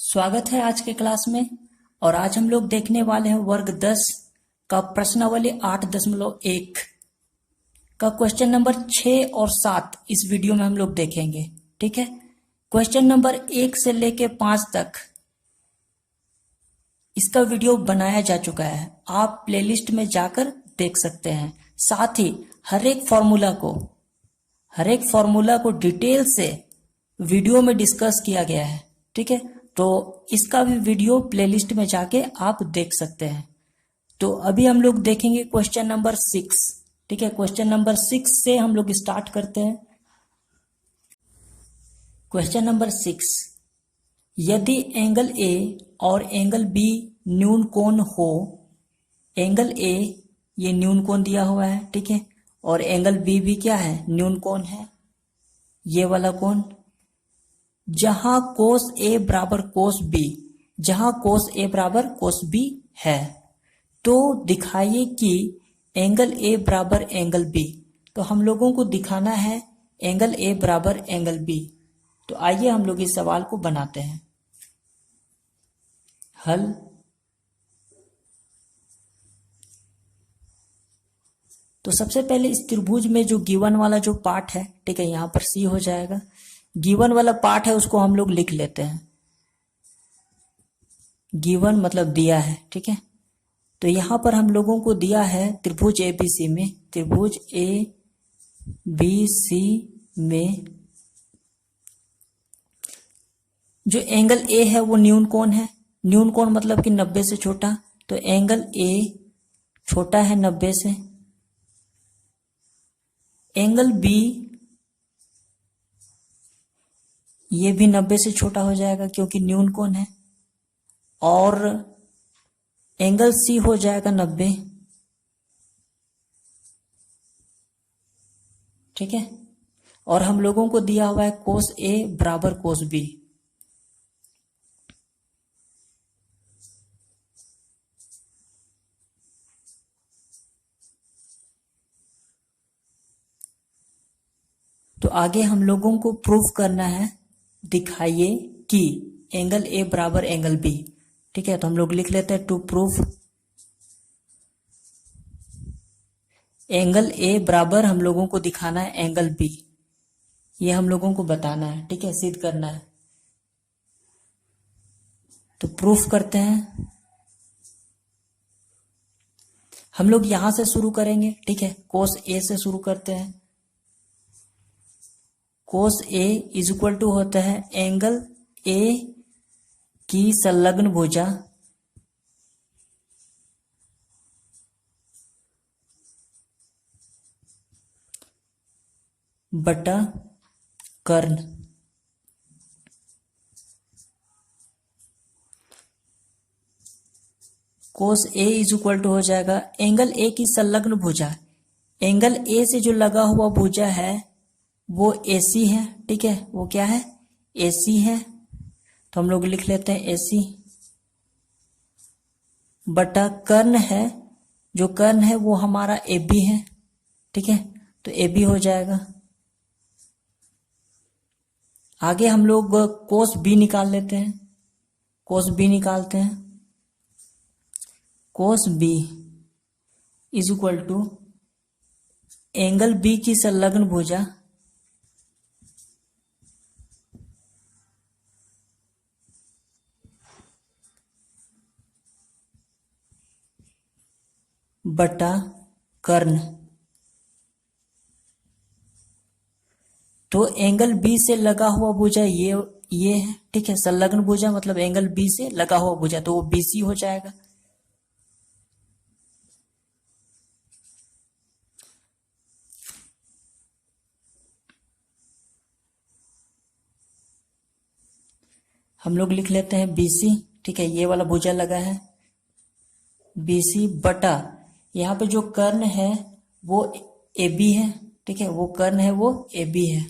स्वागत है आज के क्लास में। और आज हम लोग देखने वाले हैं वर्ग 10 का प्रश्नावली 8.1 का क्वेश्चन नंबर 6 और 7 इस वीडियो में हम लोग देखेंगे। ठीक है, क्वेश्चन नंबर 1 से लेके 5 तक इसका वीडियो बनाया जा चुका है, आप प्लेलिस्ट में जाकर देख सकते हैं। साथ ही हर एक फॉर्मूला को डिटेल से वीडियो में डिस्कस किया गया है। ठीक है, तो इसका भी वीडियो प्लेलिस्ट में जाके आप देख सकते हैं। तो अभी हम लोग देखेंगे क्वेश्चन नंबर 6। ठीक है, क्वेश्चन नंबर 6 से हम लोग स्टार्ट करते हैं। क्वेश्चन नंबर 6, यदि एंगल ए और एंगल बी न्यून कोण हो, एंगल ए ये न्यून कोण दिया हुआ है, ठीक है, और एंगल बी भी क्या है, न्यून कोण है, ये वाला कोण, जहां कोस ए बराबर कोस बी, जहां कोस ए बराबर कोस बी है, तो दिखाइए कि एंगल ए बराबर एंगल बी। तो हम लोगों को दिखाना है एंगल ए बराबर एंगल बी। तो आइए हम लोग इस सवाल को बनाते हैं। हल। तो सबसे पहले इस त्रिभुज में जो गिवन वाला जो पार्ट है, ठीक है, यहां पर सी हो जाएगा। गिवन वाला पार्ट है उसको हम लोग लिख लेते हैं। गिवन मतलब दिया है, ठीक है। तो यहां पर हम लोगों को दिया है त्रिभुज एबीसी में, त्रिभुज ए बी सी में जो एंगल ए है वो न्यून कोण है। न्यून कोण मतलब कि 90 से छोटा, तो एंगल ए छोटा है 90 से। एंगल बी ये भी 90 से छोटा हो जाएगा क्योंकि न्यून कोण है। और एंगल सी हो जाएगा 90। ठीक है, और हम लोगों को दिया हुआ है कोस ए बराबर कोस बी। तो आगे हम लोगों को प्रूफ करना है, दिखाइए कि एंगल ए बराबर एंगल बी। ठीक है, तो हम लोग लिख लेते हैं टू प्रूफ एंगल ए बराबर हम लोगों को दिखाना है एंगल बी, ये हम लोगों को बताना है। ठीक है, सिद्ध करना है। तो प्रूफ करते हैं। हम लोग यहां से शुरू करेंगे। ठीक है, कोस ए से शुरू करते हैं। कोस ए इज इक्वल टू होता है एंगल ए की संलग्न भुजा बटा कर्ण। कोस ए इज इक्वल टू हो जाएगा एंगल ए की संलग्न भुजा, एंगल ए से जो लगा हुआ भुजा है वो AC है। ठीक है, वो क्या है, AC है। तो हम लोग लिख लेते हैं AC बटा कर्ण है, जो कर्ण है वो हमारा AB है। ठीक है, तो AB हो जाएगा। आगे हम लोग कोस B निकाल लेते हैं। कोस B निकालते हैं। Cos B is equal to angle B की संलग्न भुजा बटा कर्ण। तो एंगल बी से लगा हुआ भुजा ये है। ठीक है, संलग्न भुजा मतलब एंगल बी से लगा हुआ भुजा, तो वो BC हो जाएगा। हम लोग लिख लेते हैं BC। ठीक है, ये वाला भुजा लगा है BC बटा यहाँ पे जो कर्ण है वो AB है। ठीक है, वो कर्ण है वो AB है।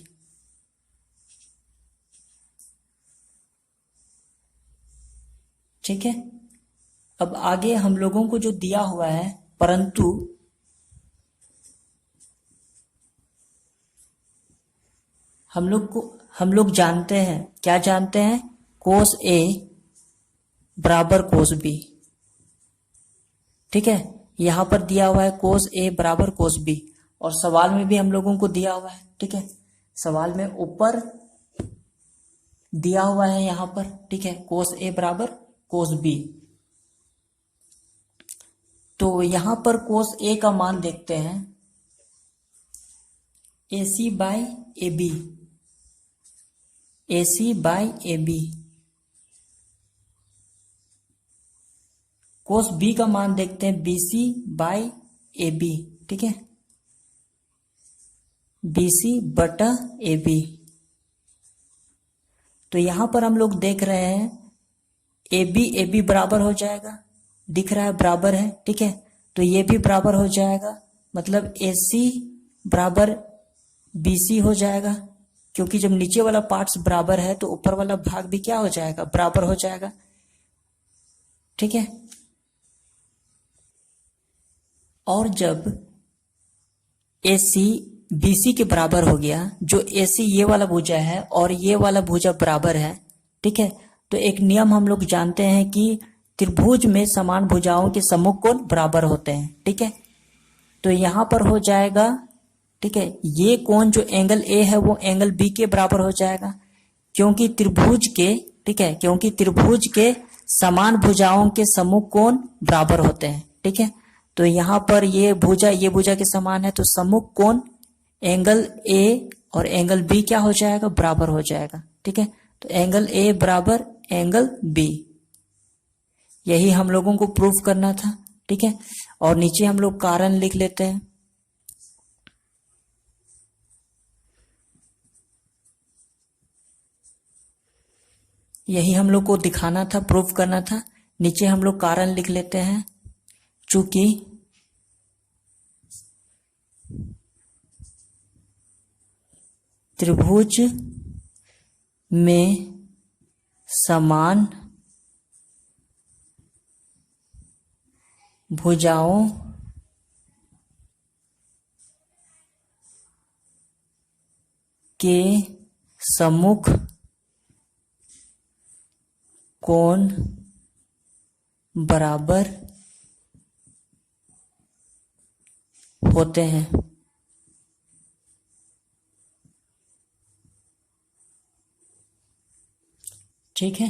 ठीक है, अब आगे हम लोगों को जो दिया हुआ है, परंतु हम लोग जानते हैं, क्या जानते हैं, कोस ए बराबर कोस बी। ठीक है, यहां पर दिया हुआ है कोस ए बराबर कोस बी, और सवाल में भी हम लोगों को दिया हुआ है। ठीक है, सवाल में ऊपर दिया हुआ है यहां पर। ठीक है, कोस ए बराबर कोस बी। तो यहां पर कोस ए का मान देखते हैं, A C by A B, A C by A B. Cos B का मान देखते हैं, B C by A B. ठीक है, बी सी बटा ए बी। तो यहां पर हम लोग देख रहे हैं ए बी बराबर हो जाएगा, दिख रहा है बराबर है। ठीक है, तो ये भी बराबर हो जाएगा, मतलब ए सी बराबर बी सी हो जाएगा, क्योंकि जब नीचे वाला पार्ट्स बराबर है तो ऊपर वाला भाग भी क्या हो जाएगा, बराबर हो जाएगा। ठीक है, और जब ए सी बी सी के बराबर हो गया, जो ए सी ये वाला भुजा है और ये वाला भुजा बराबर है। ठीक है, तो एक नियम हम लोग जानते हैं कि त्रिभुज में समान भुजाओं के सम्मुख कोण बराबर होते हैं। ठीक है, तो यहां पर हो जाएगा, ठीक है, ये कोण जो एंगल ए है वो एंगल बी के बराबर हो जाएगा, क्योंकि त्रिभुज के, ठीक है, क्योंकि त्रिभुज के समान भुजाओं के सम्मुख कोण बराबर होते हैं। ठीक है, तो यहां पर ये भुजा के समान है, तो सम्मुख कोण एंगल ए और एंगल बी क्या हो जाएगा, बराबर हो जाएगा। ठीक है, तो एंगल ए बराबर एंगल बी, यही हम लोगों को प्रूफ करना था। ठीक है, और नीचे हम लोग कारण लिख लेते हैं। यही हम लोग को दिखाना था, प्रूफ करना था। नीचे हम लोग कारण लिख लेते हैं, चूंकि त्रिभुज में समान भुजाओं के सम्मुख कोण बराबर होते हैं। ठीक है,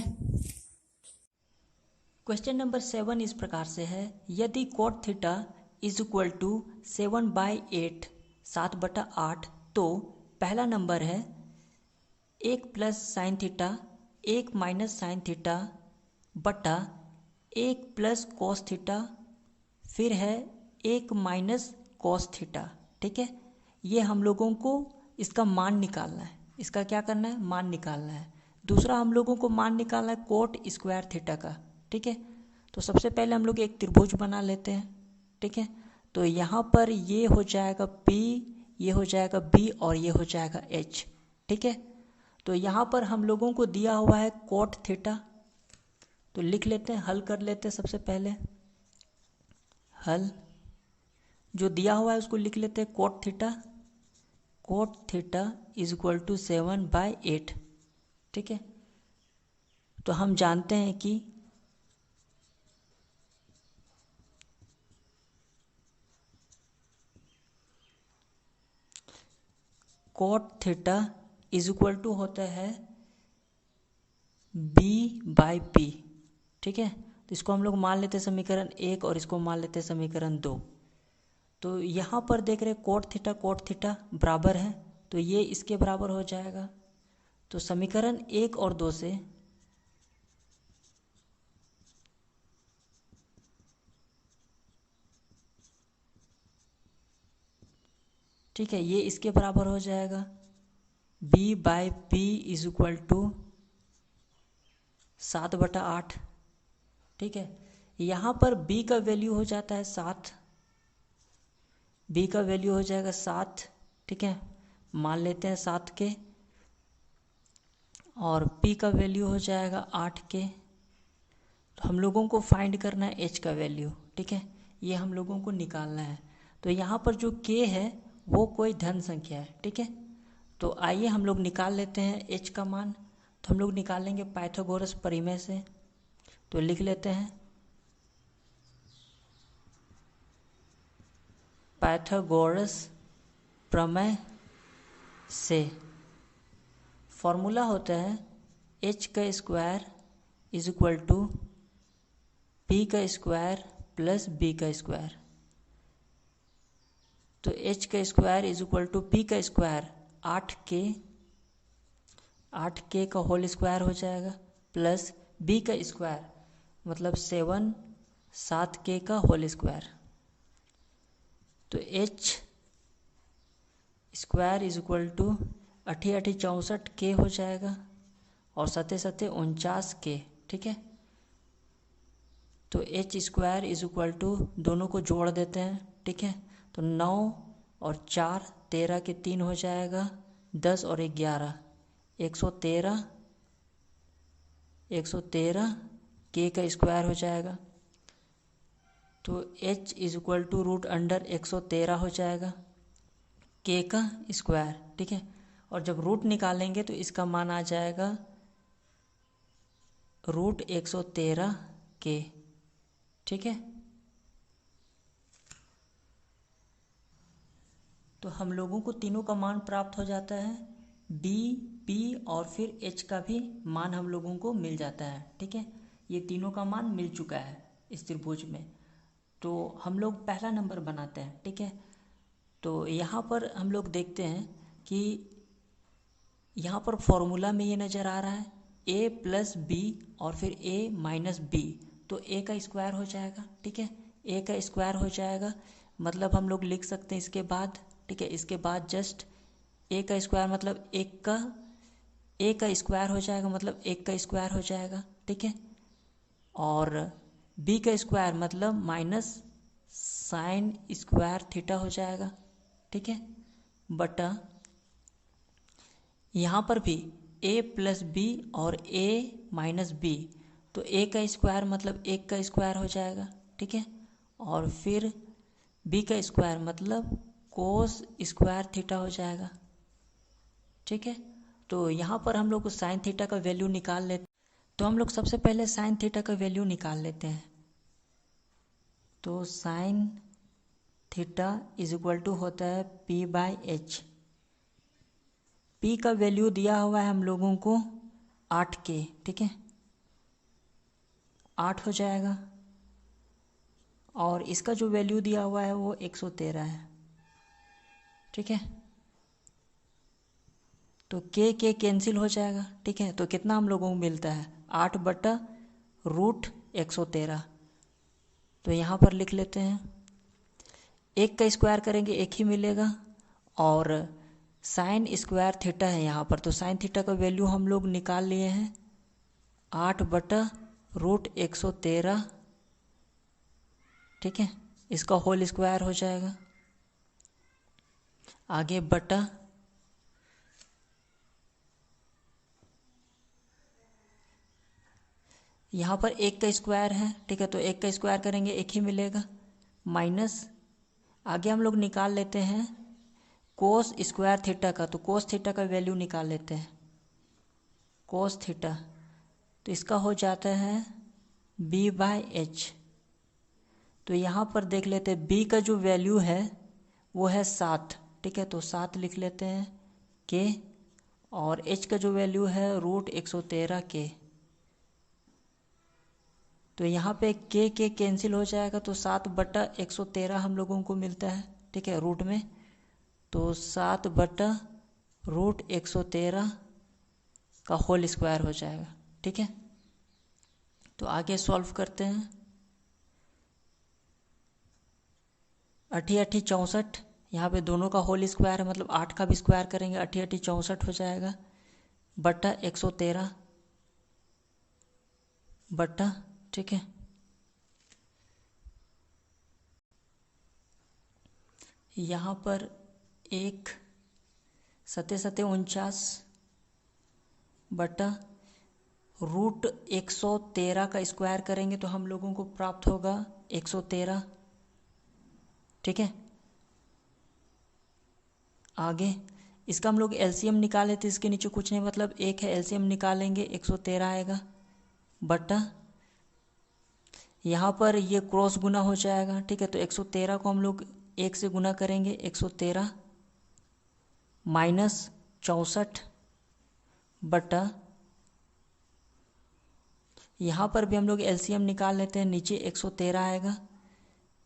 क्वेश्चन नंबर 7 इस प्रकार से है, यदि cot theta is equal to 7/8 7/8, तो पहला नंबर है 1 plus sine theta 1 minus sine theta बटा 1 प्लस कॉस थीटा, फिर है 1 माइनस कॉस थीटा। ठीक है, ये हम लोगों को इसका मान निकालना है, इसका क्या करना है, मान निकालना है। दूसरा हम लोगों को मान निकालना है कोट स्क्वायर थीटा का। ठीक है, तो सबसे पहले हम लोग एक त्रिभुज बना लेते हैं। ठीक है, तो यहाँ पर ये हो जाएगा P, ये हो जाएगा B और ये हो जाएगा H। ठीक है, तो यहाँ पर हम लोगों को दिया हुआ है कोट थीटा, तो लिख लेते हैं, हल कर लेते हैं। सबसे पहले हल जो दिया हुआ है उसको लिख लेते हैं, cot theta is equal to 7/8। ठीक है, तो हम जानते हैं कि cot theta is equal to होता है B/P। ठीक है, तो इसको हम लोग मान लेते हैं समीकरण 1 और इसको मान लेते हैं समीकरण 2। तो यहाँ पर देख रहे कोट थीटा बराबर है, तो ये इसके बराबर हो जाएगा। तो समीकरण 1 और 2 से ठीक है, ये इसके बराबर हो जाएगा, B/P इज इक्वल टू 7/8। ठीक है, यहाँ पर B का वैल्यू हो जाता है 7, B का वैल्यू हो जाएगा 7। ठीक है, मान लेते हैं 7 के, और P का वैल्यू हो जाएगा 8 के। तो हम लोगों को फाइंड करना है H का वैल्यू। ठीक है, ये हम लोगों को निकालना है। तो यहाँ पर जो K है वो कोई धन संख्या है। ठीक है, तो आइए हम लोग निकाल लेते हैं H का मान। तो हम लोग निकालेंगे पाइथागोरस प्रमेय से। तो लिख लेते हैं पाइथागोरस प्रमेय से फॉर्मूला होता है h का square is equal to p का स्क्वायर प्लस b का स्क्वायर। तो h का square is equal to p का स्क्वायर 8k का होल स्क्वायर हो जाएगा प्लस b का स्क्वायर मतलब 7k का होल स्क्वायर। तो h square is equal to 64k हो जाएगा और 49k, ठीक है। तो h square is equal to दोनों को जोड़ देते हैं, ठीक है। तो 9 और 4 13 के 3 हो जाएगा 10 और 11 113 k का स्क्वायर हो जाएगा। तो h is equal to root under 113 हो जाएगा k का स्क्वायर, ठीक है। और जब रूट निकालेंगे तो इसका मान आ जाएगा रूट 113 k, ठीक है। तो हम लोगों को तीनों का मान प्राप्त हो जाता है, b, p और फिर h का भी मान हम लोगों को मिल जाता है, ठीक है। ये तीनों का मान मिल चुका है इस त्रिभुज में। तो हम लोग पहला नंबर बनाते हैं, ठीक है। तो यहाँ पर हम लोग देखते हैं कि यहाँ पर फॉर्मूला में ये नज़र आ रहा है a प्लस बी और फिर a माइनस बी, तो a का स्क्वायर हो जाएगा, ठीक है। a का स्क्वायर हो जाएगा मतलब हम लोग लिख सकते हैं इसके बाद, ठीक है। इसके बाद जस्ट a का स्क्वायर मतलब a का स्क्वायर हो जाएगा मतलब 1 का स्क्वायर हो जाएगा, ठीक है। और b का स्क्वायर मतलब माइनस साइन स्क्वायर थीटा हो जाएगा, ठीक है। बटा यहाँ पर भी a प्लस बी और a माइनस बी, तो a का स्क्वायर मतलब 1 का स्क्वायर हो जाएगा, ठीक है। और फिर b का स्क्वायर मतलब कोस स्क्वायर थीटा हो जाएगा, ठीक है। तो यहाँ पर हम लोग साइन थीटा का वैल्यू निकाल लेते, तो हम लोग सबसे पहले साइन थीटा का वैल्यू निकाल लेते हैं। तो sine theta is equal to होता है p/h। p का वैल्यू दिया हुआ है हम लोगों को 8k, ठीक है, 8 हो जाएगा। और इसका जो वैल्यू दिया हुआ है वो 113 है, ठीक है। तो k कैंसिल हो जाएगा, ठीक है। तो कितना हम लोगों को मिलता है 8 बटा रूट 113। तो यहाँ पर लिख लेते हैं 1 का स्क्वायर करेंगे 1 ही मिलेगा और साइन स्क्वायर थीटा है यहाँ पर, तो साइन थीटा का वैल्यू हम लोग निकाल लिए हैं 8 बटा रूट 113, ठीक है। इसका होल स्क्वायर हो जाएगा। आगे बटा यहाँ पर 1 का स्क्वायर है, ठीक है। तो 1 का स्क्वायर करेंगे 1 ही मिलेगा माइनस आगे हम लोग निकाल लेते हैं कोस स्क्वायर थीटा का। तो कोस थीटा का वैल्यू निकाल लेते हैं कोस थीटा, तो इसका हो जाता है b/h। तो यहाँ पर देख लेते हैं b का जो वैल्यू है वो है 7, ठीक है। तो 7 लिख लेते हैं k और h का जो वैल्यू है रूट 113 k। तो यहाँ पे k कैंसिल हो जाएगा तो 7 बटा 113 हम लोगों को मिलता है, ठीक है, रूट में। तो 7 बटा रूट 113 का होल स्क्वायर हो जाएगा, ठीक है। तो आगे सॉल्व करते हैं 88 64, यहाँ पे दोनों का होल स्क्वायर है मतलब 8 का भी स्क्वायर करेंगे 88 64 हो जाएगा बटा 113 बटा, ठीक है। यहाँ पर 1 7 49 बटा रूट 113 का स्क्वायर करेंगे तो हम लोगों को प्राप्त होगा 113, ठीक है। आगे इसका हम लोग एलसीएम निकाले थे, इसके नीचे कुछ नहीं मतलब 1 है, एलसीएम निकालेंगे 113 आएगा बटा यहाँ पर ये क्रॉस गुना हो जाएगा, ठीक है। तो 113 को हम लोग 1 से गुना करेंगे, 113 माइनस 64 बटा, यहाँ पर भी हम लोग एलसीएम निकाल लेते हैं, नीचे 113 आएगा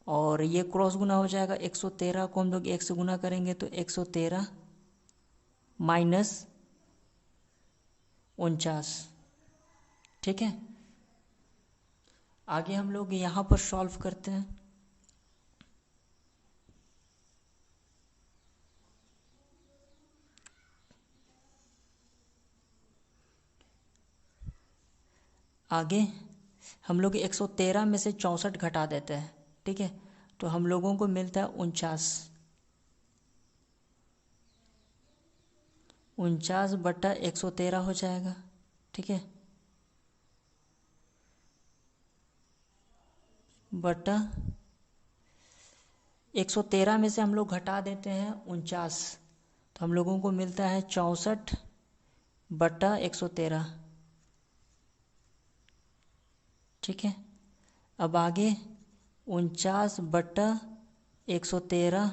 और ये क्रॉस गुना हो जाएगा। 113 को हम लोग 1 से गुना करेंगे तो 113 माइनस 49, ठीक है। आगे हम लोग यहाँ पर सॉल्व करते हैं। आगे हम लोग 113 में से 64 घटा देते हैं, ठीक है। तो हम लोगों को मिलता है 49 बटा 113 हो जाएगा, ठीक है, बटा 113 में से हम लोग घटा देते हैं 49, तो हम लोगों को मिलता है 64 बटा 113, ठीक है। अब आगे 49 बटा 113,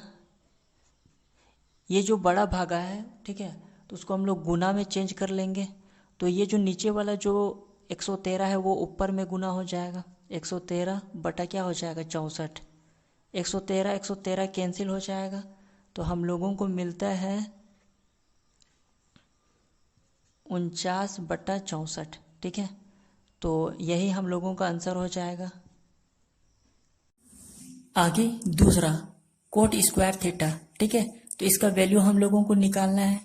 ये जो बड़ा भागा है, ठीक है, तो उसको हम लोग गुना में चेंज कर लेंगे। तो ये जो नीचे वाला जो 113 है वो ऊपर में गुना हो जाएगा, 113 बटा क्या हो जाएगा 64, 113 कैंसिल हो जाएगा। तो हम लोगों को मिलता है 49 बटा 64, ठीक है। तो यही हम लोगों का आंसर हो जाएगा। आगे दूसरा कोट स्क्वायर थीटा, ठीक है। तो इसका वैल्यू हम लोगों को निकालना है,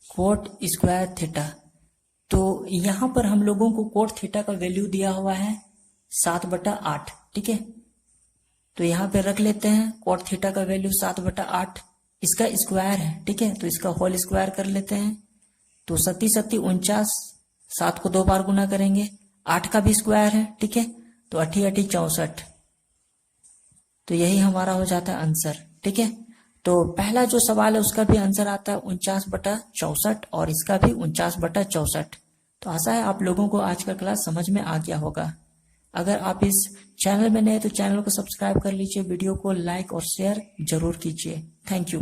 कोट स्क्वायर थीटा। तो यहां पर हम लोगों को कोट थीटा का वैल्यू दिया हुआ है 7/8, ठीक है। तो यहाँ पे रख लेते हैं कोट थीटा का वैल्यू 7/8, इसका स्क्वायर है, ठीक है। तो इसका होल स्क्वायर कर लेते हैं। तो 7×7 49, 7 को 2 बार गुना करेंगे, 8 का भी स्क्वायर है, ठीक है। तो 8×8 64, तो यही हमारा हो जाता है आंसर, ठीक है। तो पहला जो सवाल है उसका भी आंसर आता है 49/64 और इसका भी 49/64। तो आशा है आप लोगों को आज का क्लास समझ में आ गया होगा। अगर आप इस चैनल में नए तो चैनल को सब्सक्राइब कर लीजिए, वीडियो को लाइक और शेयर जरूर कीजिए। Thank you.